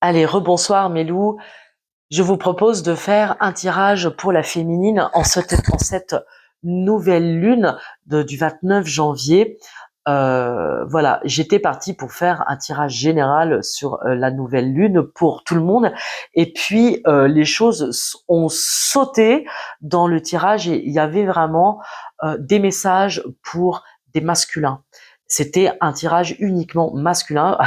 Allez, rebonsoir mes loups. Je vous propose de faire un tirage pour la féminine en cette nouvelle lune du 29 janvier. Voilà, j'étais partie pour faire un tirage général sur la nouvelle lune pour tout le monde. Et puis, les choses ont sauté dans le tirage et il y avait vraiment des messages pour des masculins. C'était un tirage uniquement masculin.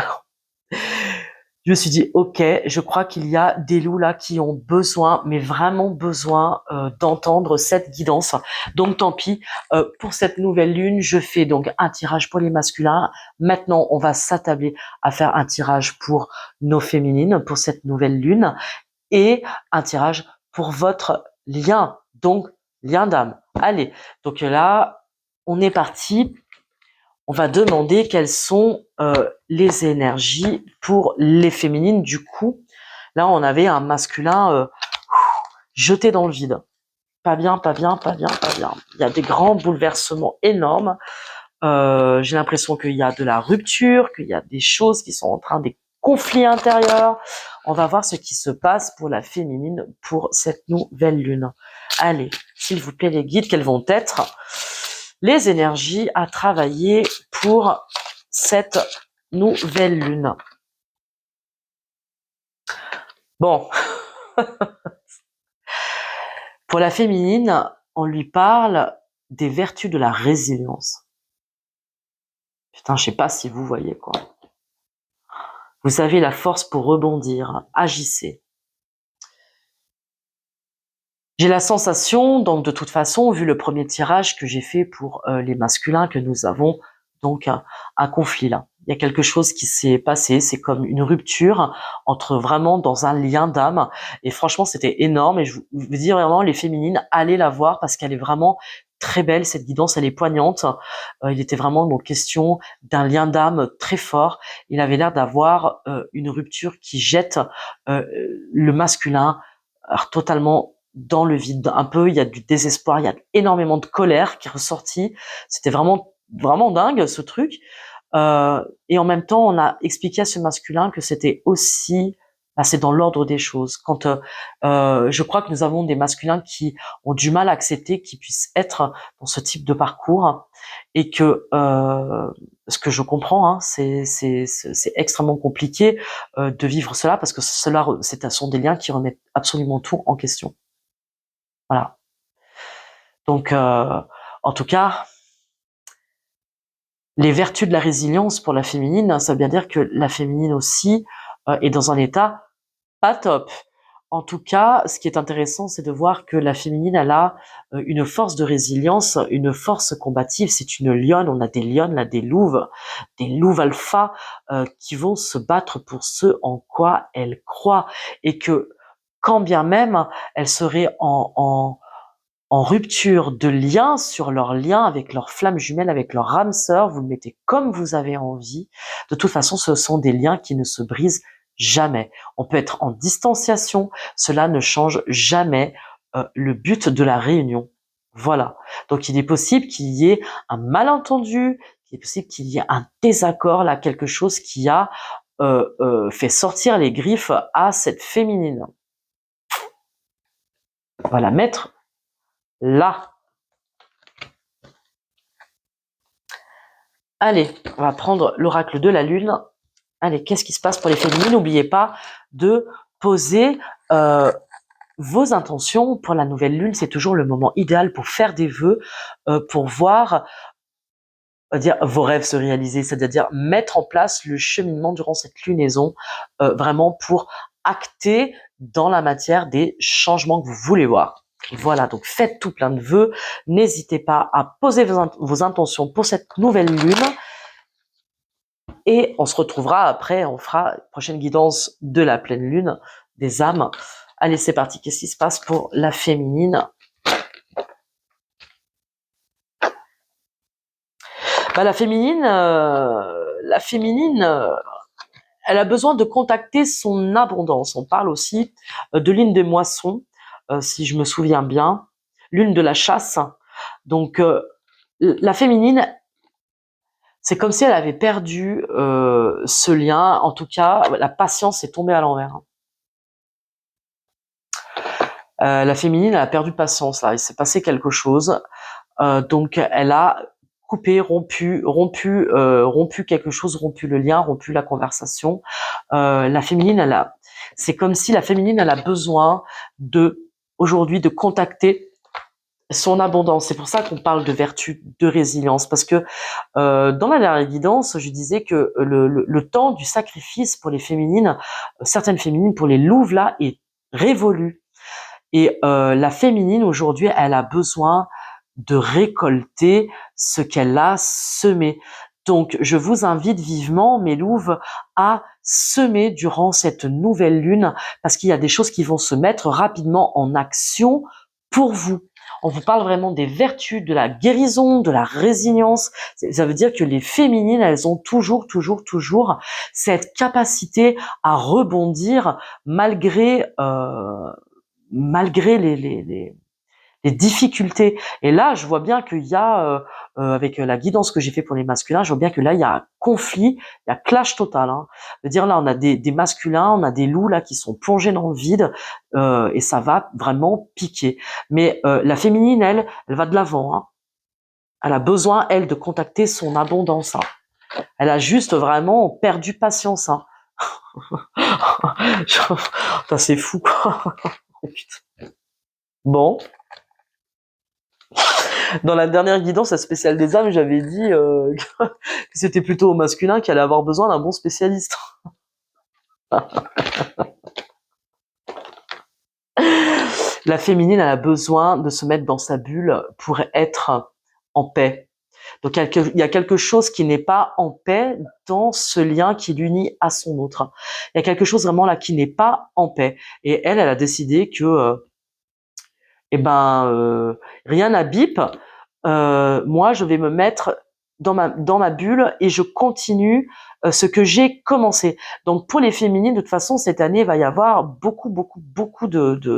Je me suis dit, ok, je crois qu'il y a des loups là qui ont besoin, mais vraiment besoin d'entendre cette guidance. Donc tant pis, pour cette nouvelle lune, je fais donc un tirage pour les masculins. Maintenant, on va s'attabler à faire un tirage pour nos féminines, pour cette nouvelle lune, et un tirage pour votre lien, donc lien d'âme. Allez, donc là, on est parti. On va demander quelles sont les énergies pour les féminines. Du coup, là, on avait un masculin jeté dans le vide. Pas bien, pas bien, pas bien, pas bien. Il y a des grands bouleversements énormes. J'ai l'impression qu'il y a de la rupture, qu'il y a des choses qui sont en train, des conflits intérieurs. On va voir ce qui se passe pour la féminine pour cette nouvelle lune. Allez, s'il vous plaît les guides, quelles vont être les énergies à travailler pour cette nouvelle lune? Bon, pour la féminine, on lui parle des vertus de la résilience. Putain, je sais pas si vous voyez quoi. Vous avez la force pour rebondir, agissez. J'ai la sensation, donc de toute façon, vu le premier tirage que j'ai fait pour les masculins, que nous avons donc un conflit là. Il y a quelque chose qui s'est passé, c'est comme une rupture entre vraiment dans un lien d'âme. Et franchement, c'était énorme. Et je vous dis vraiment, les féminines, allez la voir parce qu'elle est vraiment très belle. Cette guidance, elle est poignante. Il était vraiment donc question d'un lien d'âme très fort. Il avait l'air d'avoir une rupture qui jette le masculin totalement dans le vide. Un peu, il y a du désespoir, il y a énormément de colère qui est ressortie. C'était vraiment, vraiment dingue, ce truc. Et en même temps, on a expliqué à ce masculin que c'était aussi, bah, c'est dans l'ordre des choses. Quand je crois que nous avons des masculins qui ont du mal à accepter qu'ils puissent être dans ce type de parcours et que ce que je comprends, hein, c'est extrêmement compliqué de vivre cela parce que cela, ce sont des liens qui remettent absolument tout en question. Voilà. Donc, en tout cas, les vertus de la résilience pour la féminine, ça veut bien dire que la féminine aussi est dans un état pas top. En tout cas, ce qui est intéressant, c'est de voir que la féminine, elle a une force de résilience, une force combative. C'est une lionne. On a des lionnes, là, des louves alpha qui vont se battre pour ce en quoi elles croient. Et que, quand bien même elles seraient en rupture de lien sur leur lien avec leur flamme jumelle, avec leur âme sœur, vous le mettez comme vous avez envie. De toute façon, ce sont des liens qui ne se brisent jamais. On peut être en distanciation, cela ne change jamais le but de la réunion. Voilà. Donc il est possible qu'il y ait un malentendu, il est possible qu'il y ait un désaccord, là, quelque chose qui a fait sortir les griffes à cette féminine. Voilà, mettre là. Allez, on va prendre l'oracle de la lune. Allez, qu'est-ce qui se passe pour les féminines? N'oubliez pas de poser vos intentions pour la nouvelle lune. C'est toujours le moment idéal pour faire des vœux, pour voir dire vos rêves se réaliser, c'est-à-dire mettre en place le cheminement durant cette lunaison, vraiment pour acter dans la matière des changements que vous voulez voir. Voilà, donc faites tout plein de vœux. N'hésitez pas à poser vos intentions pour cette nouvelle lune. Et on se retrouvera après, on fera une prochaine guidance de la pleine lune, des âmes. Allez, c'est parti. Qu'est-ce qui se passe pour la féminine? Bah, la féminine, elle a besoin de contacter son abondance. On parle aussi de lune des moissons, si je me souviens bien, lune de la chasse. Donc, la féminine, C'est comme si elle avait perdu ce lien. En tout cas, la patience est tombée à l'envers. La féminine, elle a perdu patience là. Il s'est passé quelque chose. Donc, elle a coupé, rompu quelque chose, rompu le lien, rompu la conversation. La féminine, c'est comme si la féminine, elle a besoin aujourd'hui, de contacter son abondance. C'est pour ça qu'on parle de vertu, de résilience, parce que dans la dernière guidance, je disais que le temps du sacrifice pour les féminines, certaines féminines, pour les louves là, est révolu. Et la féminine aujourd'hui, elle a besoin de récolter ce qu'elle a semé. Donc, je vous invite vivement, mes louves, à semer durant cette nouvelle lune, parce qu'il y a des choses qui vont se mettre rapidement en action pour vous. On vous parle vraiment des vertus, de la guérison, de la résilience. Ça veut dire que les féminines, elles ont toujours cette capacité à rebondir malgré les difficultés. Et là, je vois bien qu'il y a, avec la guidance que j'ai fait pour les masculins, je vois bien que là, il y a un conflit, il y a clash total. Hein. Je veux dire, là, on a des masculins, on a des loups là qui sont plongés dans le vide, et ça va vraiment piquer. Mais la féminine, elle va de l'avant. Hein. Elle a besoin, elle, de contacter son abondance. Hein. Elle a juste vraiment perdu patience. Hein. C'est fou, quoi. Bon. Dans la dernière guidance, la spéciale des âmes, j'avais dit que c'était plutôt au masculin qui allait avoir besoin d'un bon spécialiste. La féminine, elle a besoin de se mettre dans sa bulle pour être en paix. Donc il y a quelque chose qui n'est pas en paix dans ce lien qui l'unit à son autre. Il y a quelque chose vraiment là qui n'est pas en paix. Et elle a décidé que rien n'a bip. Moi, je vais me mettre dans ma bulle et je continue ce que j'ai commencé. Donc, pour les féminines, de toute façon, cette année, il va y avoir beaucoup de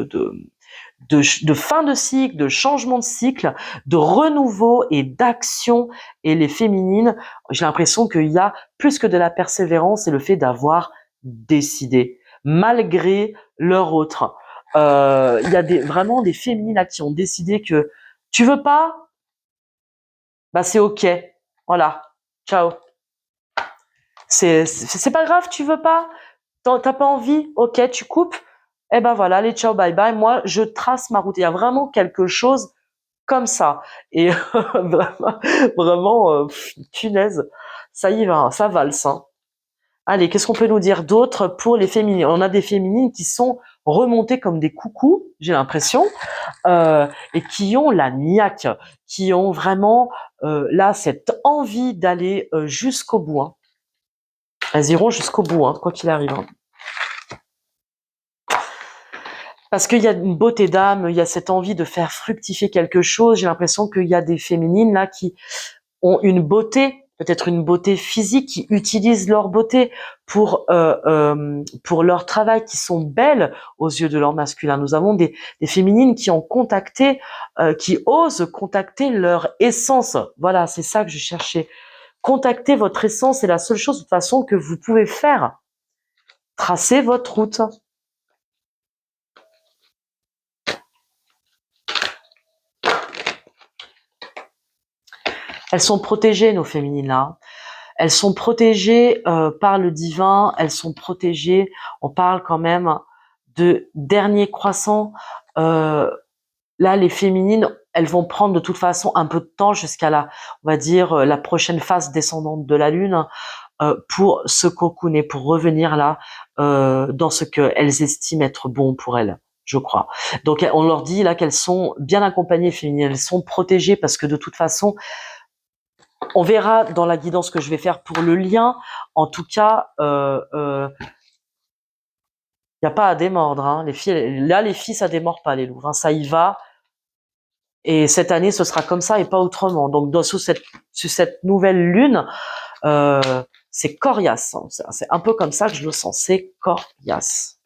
fin de cycle, de changement de cycle, de renouveau et d'action. Et les féminines, j'ai l'impression qu'il y a plus que de la persévérance et le fait d'avoir décidé, malgré leur autre. Il y a vraiment des féminines là qui ont décidé que tu veux pas, bah c'est ok. Voilà. Ciao. C'est pas grave, tu veux pas, t'as pas envie, ok, tu coupes. Eh ben voilà, allez, ciao, bye bye. Moi, je trace ma route. Il y a vraiment quelque chose comme ça. Et vraiment, punaise, ça y va, ça valse. Hein. Allez, qu'est-ce qu'on peut nous dire d'autre pour les féminines? On a des féminines qui sont remontées comme des coucous, j'ai l'impression, et qui ont la niaque, qui ont vraiment là cette envie d'aller jusqu'au bout. Hein. Elles iront jusqu'au bout, hein, quoi qu'il arrive. Hein. Parce qu'il y a une beauté d'âme, il y a cette envie de faire fructifier quelque chose. J'ai l'impression qu'il y a des féminines là qui ont une beauté, peut-être une beauté physique, qui utilisent leur beauté pour leur travail, qui sont belles aux yeux de leur masculin. Nous avons des féminines qui ont contacté, qui osent contacter leur essence. Voilà, c'est ça que je cherchais. Contacter votre essence, c'est la seule chose de toute façon que vous pouvez faire. Tracer votre route. Elles sont protégées, nos féminines là. Elles sont protégées par le divin, elles sont protégées, on parle quand même de dernier croissant. Là, les féminines, elles vont prendre de toute façon un peu de temps jusqu'à on va dire, la prochaine phase descendante de la Lune pour se cocooner, pour revenir là dans ce qu'elles estiment être bon pour elles, je crois. Donc, on leur dit là qu'elles sont bien accompagnées, féminines, elles sont protégées parce que de toute façon, on verra dans la guidance que je vais faire pour le lien. En tout cas, y a pas à démordre. Hein. Les filles, ça démord pas les loups. Hein. Ça y va. Et cette année, ce sera comme ça et pas autrement. Donc, sous cette nouvelle lune, c'est coriace. Hein. C'est un peu comme ça que je le sens. C'est coriace.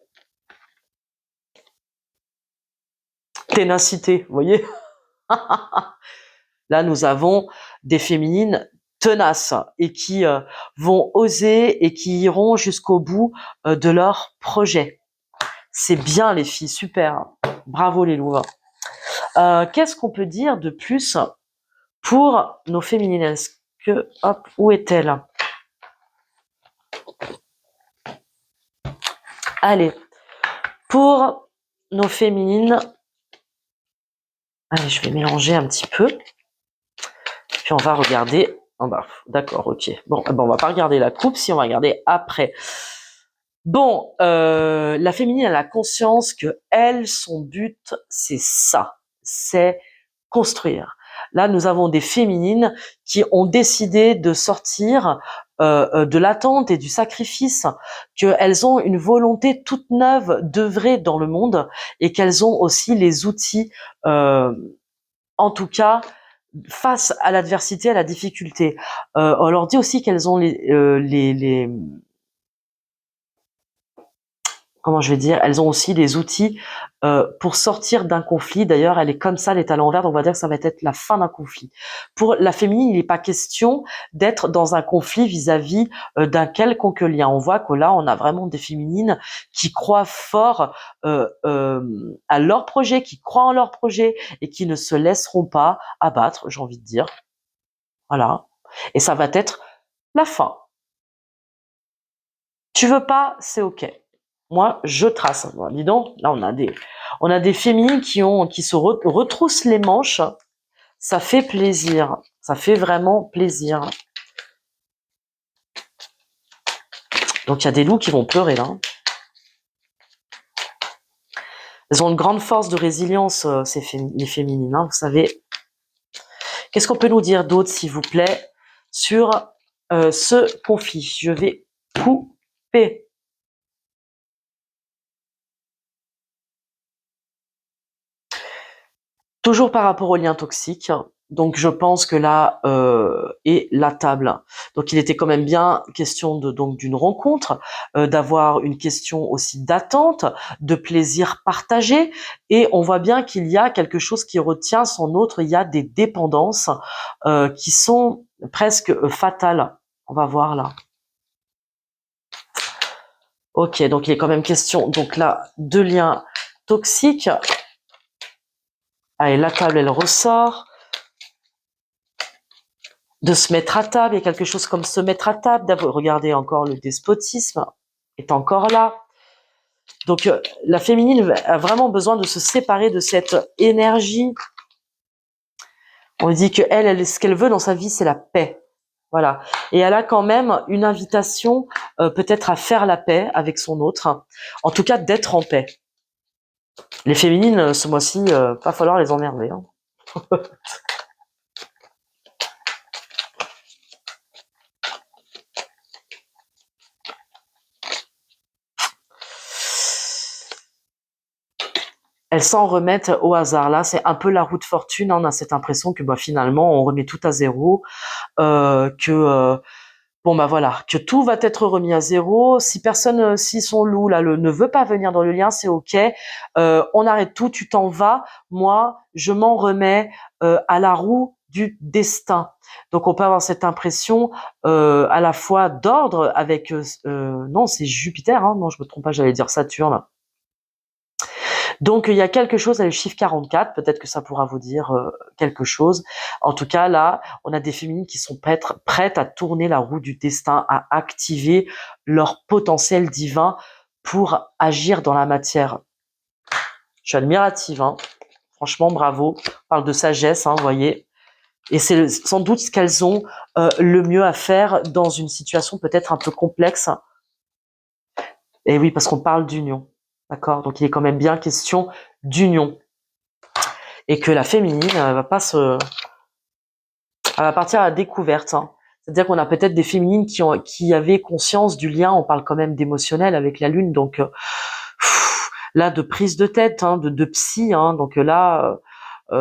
Ténacité, vous voyez. Là, nous avons des féminines tenaces et qui vont oser et qui iront jusqu'au bout de leur projet. C'est bien les filles, super. Bravo les louves. Qu'est-ce qu'on peut dire de plus pour nos féminines? Est-ce que, hop, où est-elle? Allez, pour nos féminines, allez, je vais mélanger un petit peu. Puis on va regarder en bas. D'accord, ok. Bon, on va pas regarder la coupe, si on va regarder après. Bon, la féminine, elle a conscience que elle, son but, c'est ça, c'est construire. Là, nous avons des féminines qui ont décidé de sortir de l'attente et du sacrifice, qu'elles ont une volonté toute neuve d'œuvrer dans le monde et qu'elles ont aussi les outils, en tout cas, face à l'adversité, à la difficulté. On leur dit aussi qu'elles ont les comment je vais dire, elles ont aussi des outils pour sortir d'un conflit. D'ailleurs, elle est comme ça, elle est à l'envers, donc on va dire que ça va être la fin d'un conflit. Pour la féminine, il n'est pas question d'être dans un conflit vis-à-vis d'un quelconque lien. On voit que là, on a vraiment des féminines qui croient fort à leur projet, qui croient en leur projet et qui ne se laisseront pas abattre, j'ai envie de dire. Voilà. Et ça va être la fin. Tu veux pas, c'est ok. Moi, je trace. Bon, dis donc, là, on a des féminines qui se retroussent les manches. Ça fait plaisir. Ça fait vraiment plaisir. Donc, il y a des loups qui vont pleurer, là. Elles ont une grande force de résilience, les féminines, hein, vous savez. Qu'est-ce qu'on peut nous dire d'autre, s'il vous plaît, sur ce conflit? Je vais couper. Toujours par rapport aux liens toxiques, donc je pense que là est la table. Donc il était quand même bien question d'une rencontre, d'avoir une question aussi d'attente, de plaisir partagé, et on voit bien qu'il y a quelque chose qui retient son autre. Il y a des dépendances qui sont presque fatales. On va voir là. Ok, donc il est quand même question donc là de liens toxiques. Allez, la table elle ressort. De se mettre à table, il y a quelque chose comme se mettre à table, regardez encore le despotisme est encore là. Donc la féminine a vraiment besoin de se séparer de cette énergie. On dit que elle ce qu'elle veut dans sa vie, c'est la paix. Voilà. Et elle a quand même une invitation peut-être à faire la paix avec son autre. En tout cas, d'être en paix. Les féminines, ce mois-ci, pas falloir les emmerder. Hein. Elles s'en remettent au hasard. Là, c'est un peu la roue de fortune. On a cette impression que finalement, on remet tout à zéro, voilà, que tout va être remis à zéro. Si personne, si son loup là ne veut pas venir dans le lien, c'est ok. On arrête tout, tu t'en vas. Moi, je m'en remets à la roue du destin. Donc on peut avoir cette impression à la fois d'ordre avec non, c'est Jupiter, hein, non, je me trompe pas, j'allais dire Saturne. Donc il y a quelque chose avec le chiffre 44, peut-être que ça pourra vous dire quelque chose. En tout cas, là, on a des féminines qui sont prêtes à tourner la roue du destin, à activer leur potentiel divin pour agir dans la matière. Je suis admirative, hein. Franchement, bravo. On parle de sagesse, hein, vous voyez. Et c'est sans doute ce qu'elles ont le mieux à faire dans une situation peut-être un peu complexe. Et oui, parce qu'on parle d'union. D'accord? Donc il est quand même bien question d'union. Et que la féminine, elle va partir à la découverte. Hein. C'est-à-dire qu'on a peut-être des féminines qui avaient conscience du lien. On parle quand même d'émotionnel avec la lune. Donc là, de prise de tête, hein, de psy. Hein, donc là,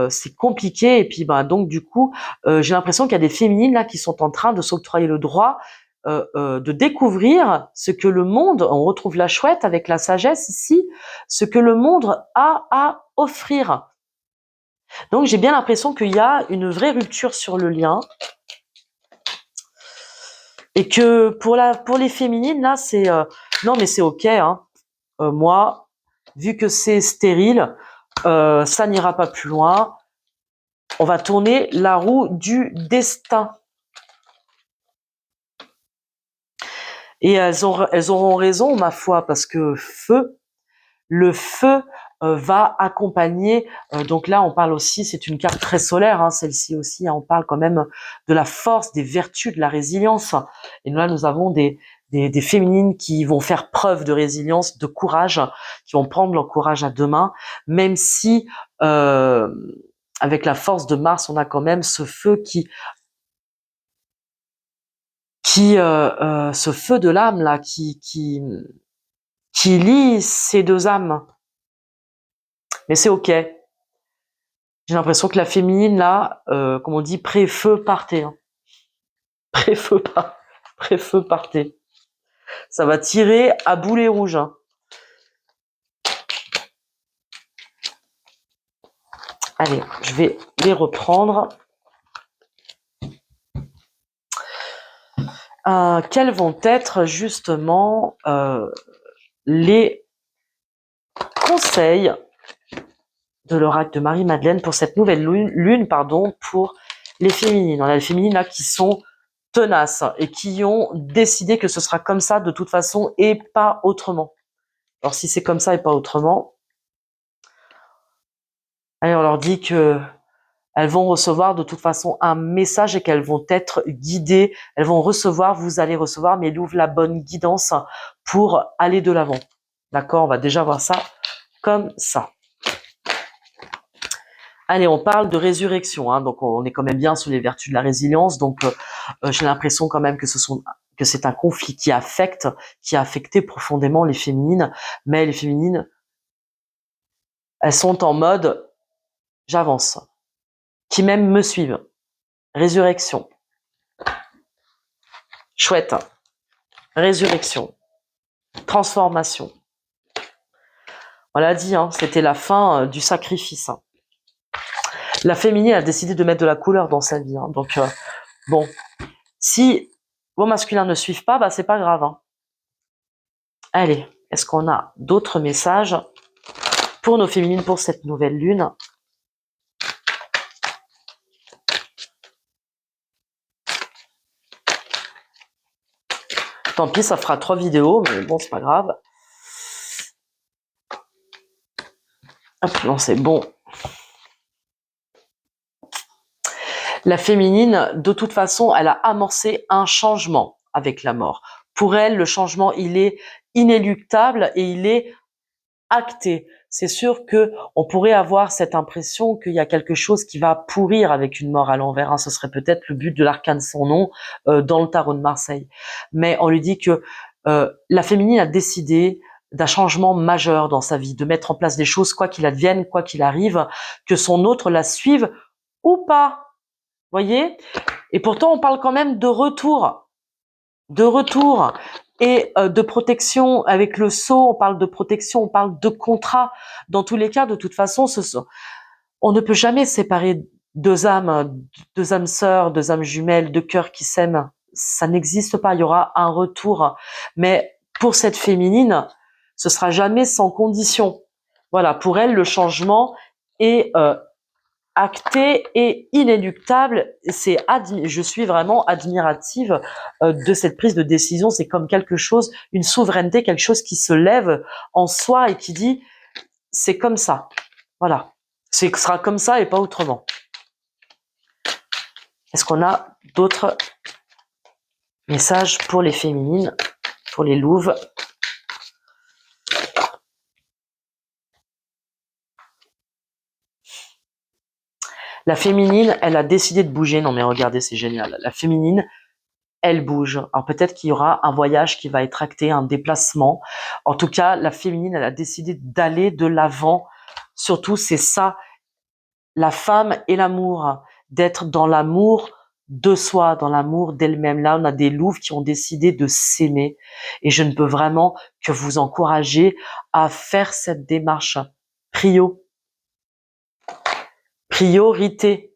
c'est compliqué. Et puis, donc du coup, j'ai l'impression qu'il y a des féminines là qui sont en train de s'octroyer le droit de découvrir ce que le monde, on retrouve la chouette avec la sagesse ici, ce que le monde a à offrir. Donc j'ai bien l'impression qu'il y a une vraie rupture sur le lien. Et que pour les féminines, là, c'est non, mais c'est ok. Hein. Moi, vu que c'est stérile, ça n'ira pas plus loin. On va tourner la roue du destin. Et elles auront raison, ma foi, parce que le feu va accompagner. Donc là, on parle aussi, c'est une carte très solaire, hein, celle-ci aussi. Hein, on parle quand même de la force, des vertus, de la résilience. Et là, nous avons des féminines qui vont faire preuve de résilience, de courage, qui vont prendre leur courage à deux mains, même si avec la force de Mars, on a quand même ce feu ce feu de l'âme là, qui lie ces deux âmes. Mais c'est ok. J'ai l'impression que la féminine là, comme on dit, pré-feu partez. Hein. Pré-feu pré-feu partez. Ça va tirer à boulet rouge. Hein. Allez, je vais les reprendre. Quels vont être justement les conseils de l'oracle de Marie-Madeleine pour cette nouvelle lune, pour les féminines. On a les féminines là qui sont tenaces et qui ont décidé que ce sera comme ça de toute façon et pas autrement. Alors si c'est comme ça et pas autrement, allez, on leur dit que elles vont recevoir de toute façon un message et qu'elles vont être guidées. Elles vont recevoir, vous allez recevoir, mais elles ouvrent la bonne guidance pour aller de l'avant. D'accord, on va déjà voir ça comme ça. Allez, on parle de résurrection, hein, donc on est quand même bien sur les vertus de la résilience. Donc j'ai l'impression quand même que c'est un conflit qui a affecté profondément les féminines, mais les féminines, elles sont en mode j'avance, qui même me suivent. Résurrection, chouette, résurrection, transformation. On l'a dit, hein, c'était la fin du sacrifice. Hein. La féminine a décidé de mettre de la couleur dans sa vie, hein, donc bon. Si vos masculins ne suivent pas, bah c'est pas grave. Hein. Allez, est-ce qu'on a d'autres messages pour nos féminines pour cette nouvelle lune? Tant pis, ça fera 3 vidéos, mais bon, c'est pas grave. Hop, non, c'est bon. La féminine, de toute façon, elle a amorcé un changement avec la mort. Pour elle, le changement, il est inéluctable et il est acté. C'est sûr que on pourrait avoir cette impression qu'il y a quelque chose qui va pourrir avec une mort à l'envers. Hein. Ce serait peut-être le but de l'arcane sans nom dans le tarot de Marseille. Mais on lui dit que la féminine a décidé d'un changement majeur dans sa vie, de mettre en place des choses quoi qu'il advienne, quoi qu'il arrive, que son autre la suive ou pas. Voyez? Et pourtant, on parle quand même de retour et de protection. Avec le sceau, on parle de protection, on parle de contrat. Dans tous les cas, de toute façon, on ne peut jamais séparer deux âmes sœurs, deux âmes jumelles, deux cœurs qui s'aiment. Ça n'existe pas. Il y aura un retour. Mais pour cette féminine, ce sera jamais sans condition. Voilà. Pour elle, le changement est acté et inéluctable. Je suis vraiment admirative de cette prise de décision. C'est comme quelque chose, une souveraineté, quelque chose qui se lève en soi et qui dit c'est comme ça. Voilà. Ce sera comme ça et pas autrement. Est-ce qu'on a d'autres messages pour les féminines, pour les louves? La féminine, elle a décidé de bouger. Non mais regardez, c'est génial. La féminine, elle bouge. Alors peut-être qu'il y aura un voyage qui va être acté, un déplacement. En tout cas, la féminine, elle a décidé d'aller de l'avant. Surtout, c'est ça, la femme et l'amour, d'être dans l'amour de soi, dans l'amour d'elle-même. Là, on a des louves qui ont décidé de s'aimer. Et je ne peux vraiment que vous encourager à faire cette démarche. Priorité.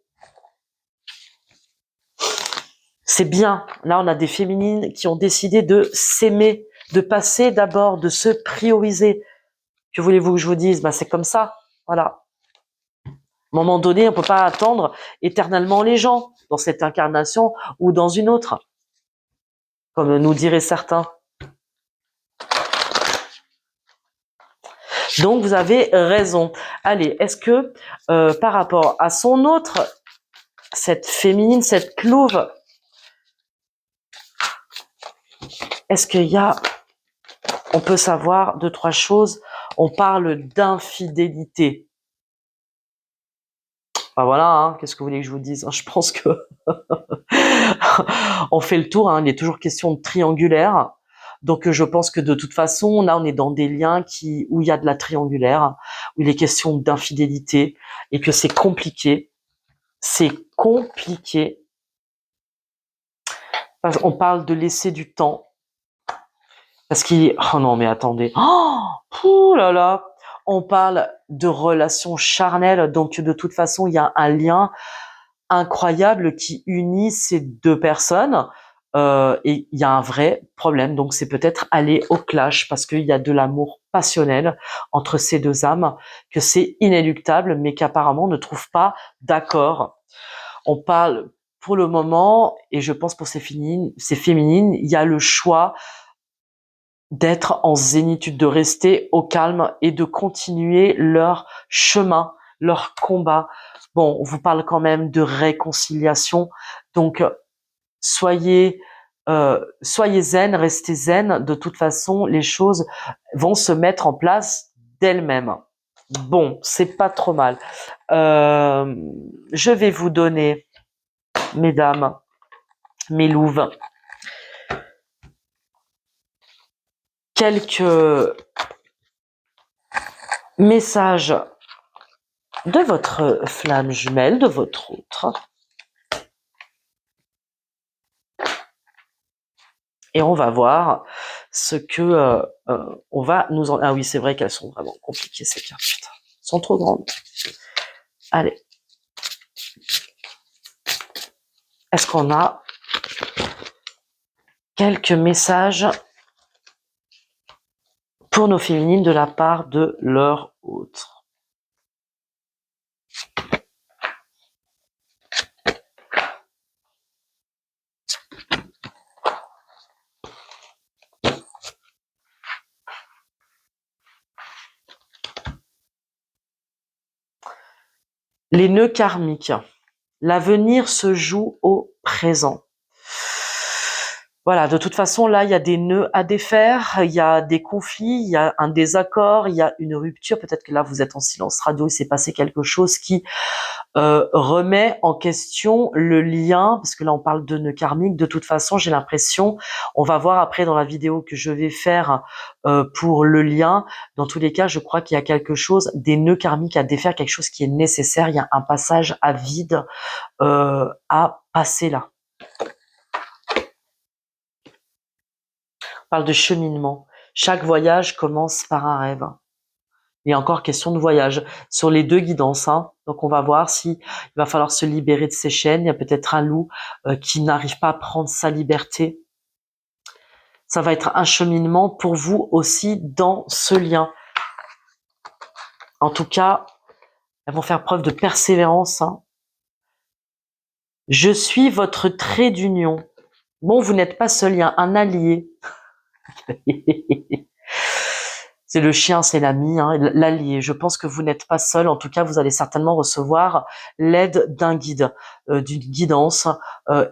C'est bien. Là, on a des féminines qui ont décidé de s'aimer, de passer d'abord, de se prioriser. Que voulez-vous que je vous dise? C'est comme ça. Voilà. À un moment donné, on peut pas attendre éternellement les gens dans cette incarnation ou dans une autre, comme nous diraient certains. Donc, vous avez raison. Allez, est-ce que par rapport à son autre, cette féminine, cette louve, est-ce qu'il y a, on peut savoir deux, trois choses. On parle d'infidélité. Voilà, hein, qu'est-ce que vous voulez que je vous dise? Je pense que on fait le tour, hein, il est toujours question de triangulaire. Donc je pense que de toute façon, là on est dans des liens où il y a de la triangulaire, où il est question d'infidélité et que c'est compliqué. C'est compliqué. On parle de laisser du temps. Parce qu'il... Oh non, mais attendez. Oh là là. On parle de relations charnelles. Donc, de toute façon, il y a un lien incroyable qui unit ces deux personnes. Et il y a un vrai problème. Donc, c'est peut-être aller au clash parce qu'il y a de l'amour passionnel entre ces deux âmes, que c'est inéluctable, mais qu'apparemment ne trouvent pas d'accord. On parle pour le moment, et je pense pour ces féminines, il y a le choix d'être en zénitude, de rester au calme et de continuer leur chemin, leur combat. Bon, on vous parle quand même de réconciliation, donc soyez zen, restez zen. De toute façon, les choses vont se mettre en place d'elles-mêmes. Bon, c'est pas trop mal. Je vais vous donner, mesdames, mes louves, quelques messages de votre flamme jumelle, de votre autre. Et on va voir ce que on va nous en... Ah oui, c'est vrai qu'elles sont vraiment compliquées, ces cartes. Putain, elles sont trop grandes. Allez. Est-ce qu'on a quelques messages pour nos féminines de la part de leur autre? Les nœuds karmiques. L'avenir se joue au présent. Voilà, de toute façon, là, il y a des nœuds à défaire, il y a des conflits, il y a un désaccord, il y a une rupture. Peut-être que là, vous êtes en silence radio, il s'est passé quelque chose qui remet en question le lien, parce que là, on parle de nœuds karmiques. De toute façon, j'ai l'impression, on va voir après dans la vidéo que je vais faire pour le lien. Dans tous les cas, je crois qu'il y a quelque chose, des nœuds karmiques à défaire, quelque chose qui est nécessaire. Il y a un passage à vide à passer là. On parle de cheminement. Chaque voyage commence par un rêve. Il y a encore question de voyage sur les deux guidances. Donc on va voir si il va falloir se libérer de ces chaînes. Il y a peut-être un loup qui n'arrive pas à prendre sa liberté. Ça va être un cheminement pour vous aussi dans ce lien. En tout cas, elles vont faire preuve de persévérance. Je suis votre trait d'union. Bon, vous n'êtes pas seul, il y a un allié. C'est le chien, c'est l'ami, l'allié. Je pense que vous n'êtes pas seul. En tout cas, vous allez certainement recevoir l'aide d'un guide, d'une guidance.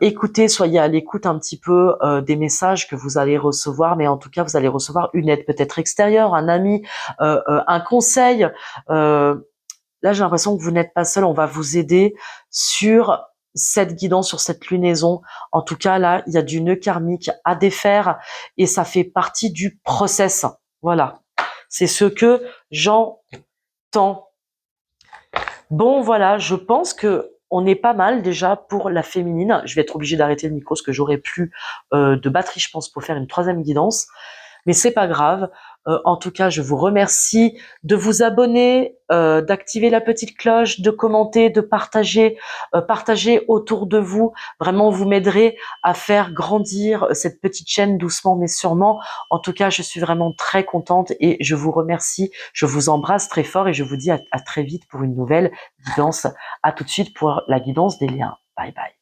Écoutez, soyez à l'écoute un petit peu des messages que vous allez recevoir, mais en tout cas, vous allez recevoir une aide peut-être extérieure, un ami, un conseil. Là, j'ai l'impression que vous n'êtes pas seul. On va vous aider sur cette guidance, sur cette lunaison. En tout cas, là, il y a du nœud karmique à défaire et ça fait partie du process. Voilà. C'est ce que j'entends. Bon, voilà, je pense que on est pas mal déjà pour la féminine. Je vais être obligée d'arrêter le micro parce que j'aurai plus de batterie, je pense, pour faire une troisième guidance. Mais c'est pas grave. En tout cas, je vous remercie de vous abonner, d'activer la petite cloche, de commenter, de partager, partager autour de vous. Vraiment, vous m'aiderez à faire grandir cette petite chaîne doucement mais sûrement. En tout cas, je suis vraiment très contente et je vous remercie. Je vous embrasse très fort et je vous dis à très vite pour une nouvelle guidance. À tout de suite pour la guidance des liens. Bye bye.